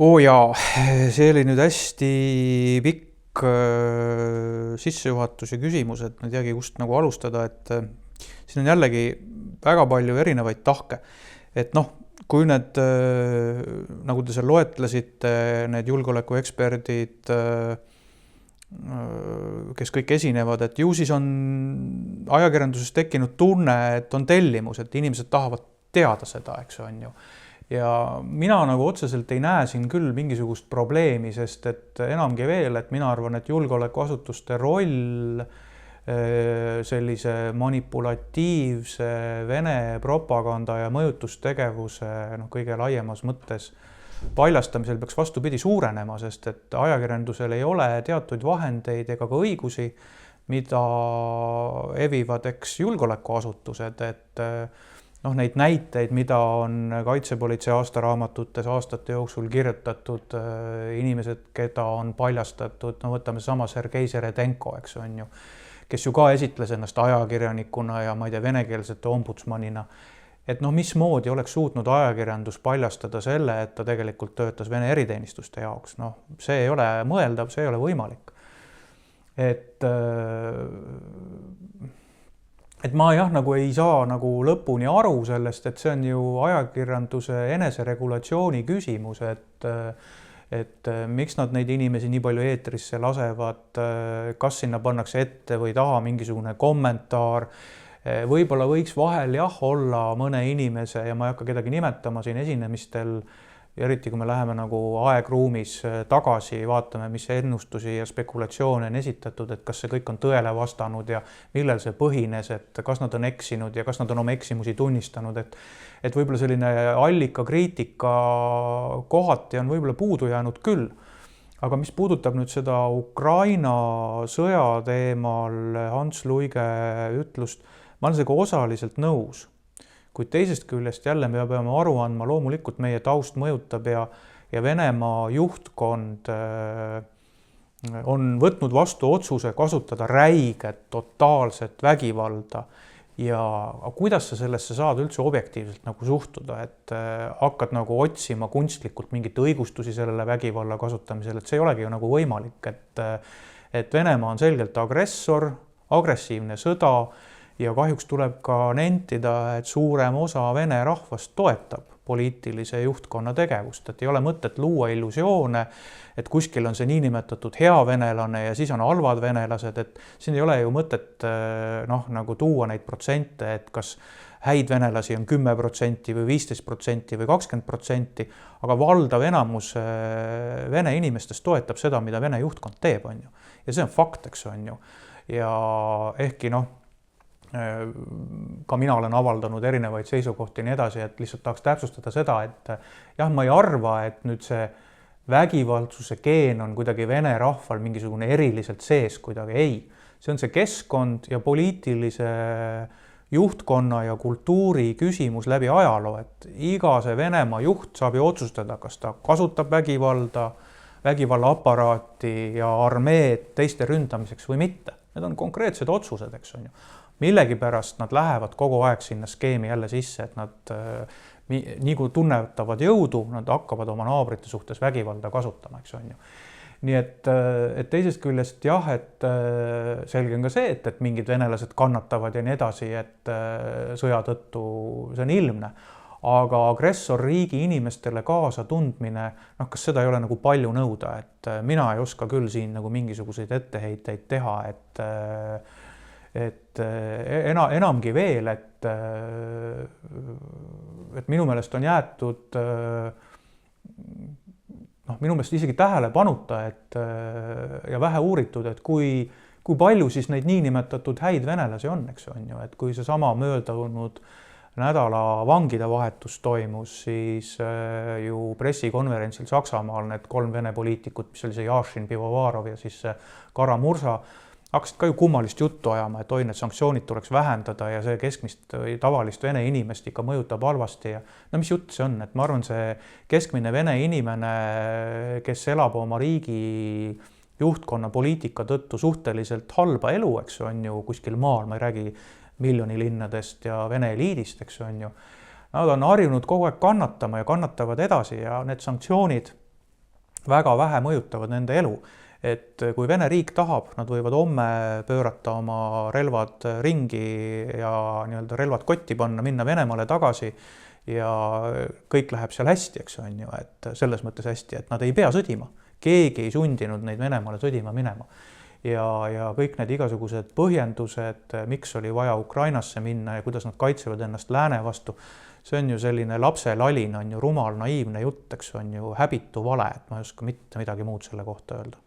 Jaa, see oli nüüd hästi pikk sissejuhatus ja küsimus, et ma ei teagi, kust nagu alustada, et siin on jällegi väga palju erinevaid tahke. Et noh, kui need, nagu te seal loetlesite, need julgeolekueksperdid, kes kõik esinevad, et ju siis on ajakirjanduses tekkinud tunne, et on tellimus, et inimesed tahavad teada seda, eks on ju. Ja mina nagu otseselt ei näe siin küll mingisugust probleemi, sest et enamgi veel, et mina arvan, et julgeolekuasutuste roll sellise manipulatiivse Vene propaganda ja mõjutustegevuse kõige laiemas mõttes paljastamisel peaks vastupidi suurenema, sest et ajakirjandusel ei ole teatud vahendeid ega ka õigusi, mida evivad julgeolekuasutused, et neid näiteid, mida on kaitsepolitsei aastaraamatutes aastate jooksul kirjutatud, inimesed, keda on paljastatud, võtame sama Sergei Seredenko, eks on ju, kes ju ka esitles ennast ajakirjanikuna ja ma ei tea, venekeelsete ombudsmanina, et mismoodi oleks suutnud ajakirjandus paljastada selle, et ta tegelikult töötas Vene eriteenistuste jaoks. See ei ole mõeldav, see ei ole võimalik. Et ma nagu ei saa nagu lõpuni aru sellest, et see on ju ajakirjanduse eneseregulatsiooni küsimus, et miks nad neid inimesi nii palju eetrisse lasevad, kas sinna pannakse ette või taha mingisugune kommentaar. Võib-olla võiks vahel olla mõne inimese, ja ma ei hakka kedagi nimetama siin esinemistel, eriti kui me läheme nagu aegruumis tagasi, vaatame, mis ennustusi ja spekulatsioone on esitatud, et kas see kõik on tõele vastanud ja millel see põhines, et kas nad on eksinud ja kas nad on oma eksimusi tunnistanud, et võib-olla selline allikakriitika kohati on võib-olla puudu jäänud küll. Aga mis puudutab nüüd seda Ukraina sõja teemal Hans Luige ütlust, ma olen sellega osaliselt nõus. Kuid teisest küljest jälle me peame aru andma, loomulikult meie taust mõjutab ja Venemaa juhtkond on võtnud vastu otsuse kasutada räiget, totaalset vägivalda. Ja kuidas sa sellesse saad üldse objektiivselt nagu suhtuda, et hakkad nagu otsima kunstlikult mingit õigustusi sellele vägivalla kasutamisel, et see ei olegi ju nagu võimalik, et Venemaa on selgelt agressor, agressiivne sõda, ja kahjuks tuleb ka nentida, et suurem osa Vene rahvast toetab poliitilise juhtkonna tegevust, et ei ole mõtet luua illusioone, et kuskil on see niinimetatud hea venelane ja siis on halvad venelased, et siin ei ole ju mõtet nagu tuua neid protsente, et kas häid venelasi on 10% või 15% või 20%, aga valdav enamus Vene inimestest toetab seda, mida Vene juhtkond teeb, on ju. Ja see on fakt, eks on ju. Ja ehkki ka mina olen avaldanud erinevaid seisukohti ja nii edasi, et lihtsalt tahaks täpsustada seda, et jah, ma ei arva, et nüüd see vägivaldsuse geen on kuidagi Vene rahval mingisugune eriliselt sees kuidagi, ei. See on see keskkond ja poliitilise juhtkonna ja kultuuri küsimus läbi ajaloo, et iga see Venemaa juht saab ju otsustada, kas ta kasutab vägivalda, vägivallaaparaati ja armeed teiste ründamiseks või mitte. Need on konkreetsed otsused, eks on ju. Millegi pärast nad lähevad kogu aeg sinna skeemi jälle sisse, et nad nii kui tunnetavad jõudu, nad hakkavad oma naabrite suhtes vägivalda kasutama, eks on ju. Nii et teisest küljest jah, et selge on ka see, et mingid venelased kannatavad ja nii edasi, et sõja tõttu see on ilmne. Aga agressorriigi inimestele kaasa tundmine, kas seda ei ole nagu palju nõuda, et mina ei oska küll siin nagu mingisuguseid etteheiteid teha, et enamgi veel, et minu meelest on jäetud minu meelest isegi tähelepanuta ja vähe uuritud, et kui palju siis neid niinimetatud häid venelasi on, eks on ju, et kui see sama möödunud nädala vangide vahetus toimus, siis ju pressikonverentsil Saksamaal need 3 Vene poliitikut, mis oli see Jašin, Pivovarov ja siis see Kara-Murza, hakkasid ka ju kummalist juttu ajama, et need sanktsioonid tuleks vähendada ja see keskmist või tavalist Vene inimest ikka mõjutab halvasti. Ja mis jutt see on, et ma arvan, see keskmine Vene inimene, kes elab oma riigi juhtkonna poliitika tõttu suhteliselt halba elu, eks on ju, kuskil maal, ma ei räägi miljonilinnadest ja Vene eliidist, eks on ju. Nad on harjunud kogu aeg kannatama ja kannatavad edasi ja need sanktsioonid väga vähe mõjutavad nende elu. Et kui Vene riik tahab, nad võivad homme pöörata oma relvad ringi ja nii-öelda relvad kotti panna, minna Venemaale tagasi ja kõik läheb seal hästi, eks on ju, et selles mõttes hästi, et nad ei pea sõdima. Keegi ei sundinud neid Venemaale sõdima minema. Ja kõik need igasugused põhjendused, miks oli vaja Ukrainasse minna ja kuidas nad kaitsevad ennast lääne vastu, see on ju selline lapselalin, on ju rumal, naiivne jutt, eks on ju häbitu vale, et ma ei oska mitte midagi muud selle kohta öelda.